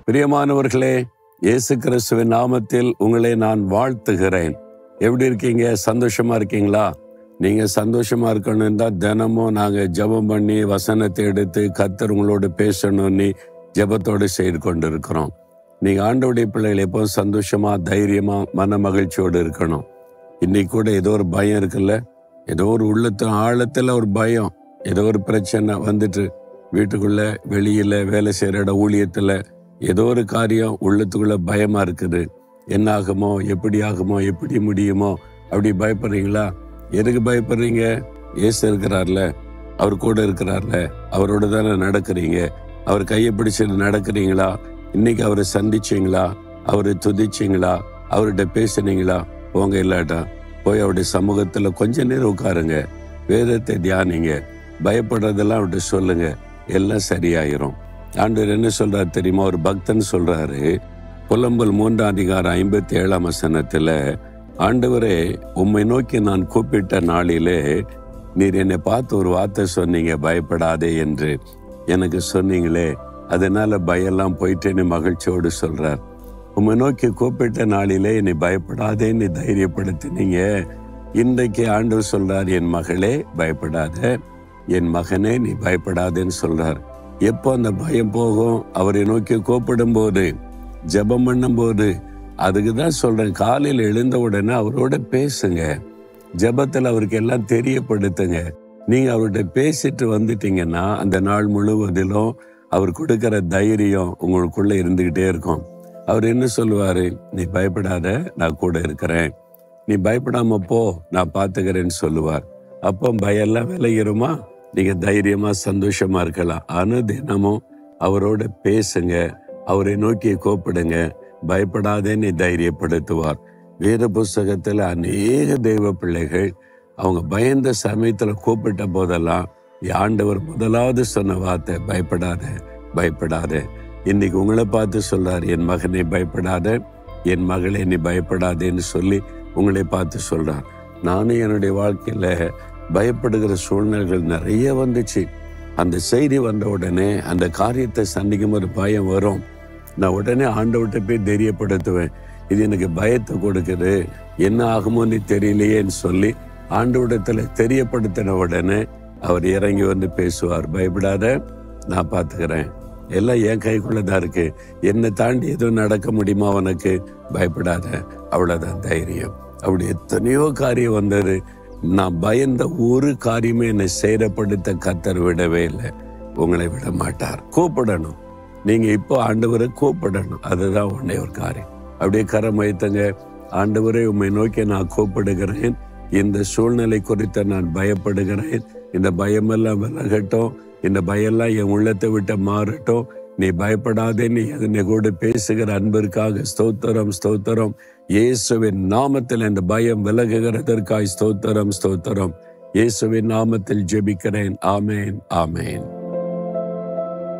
பிரியமானவர்களே, இயேசு கிறிஸ்துவின் நாமத்தில் உங்களை நான் வாழ்த்துகிறேன். எப்படி இருக்கீங்க? சந்தோஷமா இருக்கீங்களா? நீங்க சந்தோஷமா இருக்கணும் தான் தினமும் நாங்க ஜெபம் பண்ணி வசனத்தை எடுத்து கர்த்தர் உங்களோட பேசணும்னு ஜெபத்தோடு செய்து கொண்டு இருக்கிறோம். நீங்க ஆண்டவருடைய பிள்ளைகள் எப்போதும் சந்தோஷமா, தைரியமா, மன மகிழ்ச்சியோடு இருக்கணும். இன்னைக்கு கூட ஏதோ ஒரு பயம் இருக்குல்ல, ஏதோ ஒரு உள்ளத்தின் ஆழத்துல ஒரு பயம், ஏதோ ஒரு பிரச்சனை வந்துட்டு வீட்டுக்குள்ள, வெளியில, வேலை செய்யற இடம், ஊழியத்துல ஏதோ ஒரு காரியம் உள்ளத்துக்குள்ள பயமா இருக்குது. என்ன ஆகுமோ, எப்படி ஆகுமோ, எப்படி முடியுமோ, அப்படி பயப்படுறீங்களா? எதுக்கு பயப்படுறீங்க? இயேசு இருக்கிறார்ல, அவர் கூட இருக்கிறார்ல, அவரோட தானே நடக்கிறீங்க. அவர் கையை பிடிச்சிட்டு நடக்கிறீங்களா? இன்னைக்கு அவரை சந்திச்சீங்களா? அவரை துதிச்சீங்களா? அவர்கிட்ட பேசுனீங்களா? போங்க, இல்லாட்டா போய் அவருடைய சமூகத்துல கொஞ்ச நேரம் உட்காருங்க, வேதத்தை தியானிங்க, பயப்படுறதெல்லாம் அவர்கிட்ட சொல்லுங்க, எல்லாம் சரியாயிரும். ஆண்டவர் என்ன சொல்றாரு தெரியுமா? ஒரு பக்தன் சொல்றாரு, புலம்பல் 3:57 ஆண்டவரே, உம்மை நோக்கி நான் கூப்பிட்ட நாளிலே நீர் என்னை பார்த்து ஒரு வார்த்தை சொன்னீங்க, பயப்படாதே என்று எனக்கு சொன்னீங்களே, அதனால பயம்லாம் போயிட்டேன்னு மகிழ்ச்சியோடு சொல்றார். உம்மை நோக்கி கூப்பிட்ட நாளிலே என்னை பயப்படாதேன்னு தைரியப்படுத்தினீங்க. இன்றைக்கு ஆண்டவர் சொல்றார், என் மகளே பயப்படாத, என் மகனே நீ பயப்படாதேன்னு சொல்றார். எப்போ அந்த பயம் போகும்? அவரை நோக்கி கூப்பிடும் போது, ஜெபம் பண்ணும் போது. அதுக்கு தான் சொல்றேன், காலையில் எழுந்த உடனே அவரோட பேசுங்க, ஜெபத்தில் அவருக்கு எல்லாம் தெரியப்படுத்துங்க. நீங்க அவர்கிட்ட பேசிட்டு வந்துட்டீங்கன்னா அந்த நாள் முழுவதிலும் அவர் கொடுக்கிற தைரியம் உங்களுக்குள்ள இருந்துகிட்டே இருக்கும். அவர் என்ன சொல்லுவாரு? நீ பயப்படாத, நான் கூட இருக்கிறேன், நீ பயப்படாம போ, நான் பார்த்துக்கிறேன்னு சொல்லுவார். அப்போ பயம்லாம் விலகிருமா? நீங்க தைரியமா சந்தோஷமா இருக்கலாம். ஆனா தினமும் அவரோட பேசுங்க, அவரை நோக்கி கூப்பிடுங்க, பயப்படாதேன்னு தைரியப்படுத்துவார். வேத புஸ்தகத்துல அநேக தெய்வ பிள்ளைகள் அவங்க பயந்த சமயத்துல கூப்பிட்ட போதெல்லாம் ஆண்டவர் முதலாவது சொன்ன வார்த்தை, பயப்படாத, பயப்படாத. இன்னைக்கு உங்களை பார்த்து சொல்றாரு, என் மகனை பயப்படாத, என் மகளே நீ பயப்படாதேன்னு சொல்லி உங்களை பார்த்து சொல்றார். நானும் என்னுடைய வாழ்க்கையில பயப்படுகிற சூழ்நிலைகள் நிறைய வந்துச்சு. அந்த செய்தி வந்த உடனே அந்த காரியத்தை சந்திக்கும் ஒரு பயம் வரும். நான் உடனே ஆண்டவர்கிட்ட போய் தெரியப்படுத்துவேன், இது எனக்கு பயத்தை கொடுக்குது, என்ன ஆகுமோன்னு தெரியலையேன்னு சொல்லி ஆண்டவரிடத்துல தெரியப்படுத்தின உடனே அவர் இறங்கி வந்து பேசுவார். பயப்படாத, நான் பார்த்துக்கிறேன், எல்லாம் என் கைக்குள்ளதான் இருக்கு, என்னை தாண்டி எதுவும் நடக்க முடியுமா உனக்கு? பயப்படாத, அவ்வளவுதான் தைரியம். அப்படி எத்தனையோ காரியம் வந்தது. நான் பயந்த ஒரு காரியமே என்னை சேரப்படுத்த கர்த்தர் விடவே இல்லை. உங்களை விட மாட்டார். கூப்பிடணும். நீங்க இப்போ ஆண்டவரை கூப்பிடணும். அதுதான் ஒன்னே ஒரு காரியம். அப்படியே கரம் வைத்தங்க. ஆண்டவரை, உம்மை நோக்கி நான் கூப்பிடுகிறேன், இந்த சூழ்நிலை குறித்து நான் பயப்படுகிறேன், இந்த பயமெல்லாம் விலகட்டும், இந்த பயம்லாம் என் உள்ளத்தை விட்டு மாறட்டும், நீ பயப்படாதேன்னு என்னை கூட பேசுகிற அன்பிற்காக ஸ்தோத்திரம், ஸ்தோத்திரம். இயேசுவின் நாமத்தில் இந்த பயம் விலகுகிறதற்காய் ஸ்தோத்திரம், ஸ்தோத்திரம். இயேசுவின் நாமத்தில் ஜெபிக்கிறேன். ஆமேன், ஆமேன்.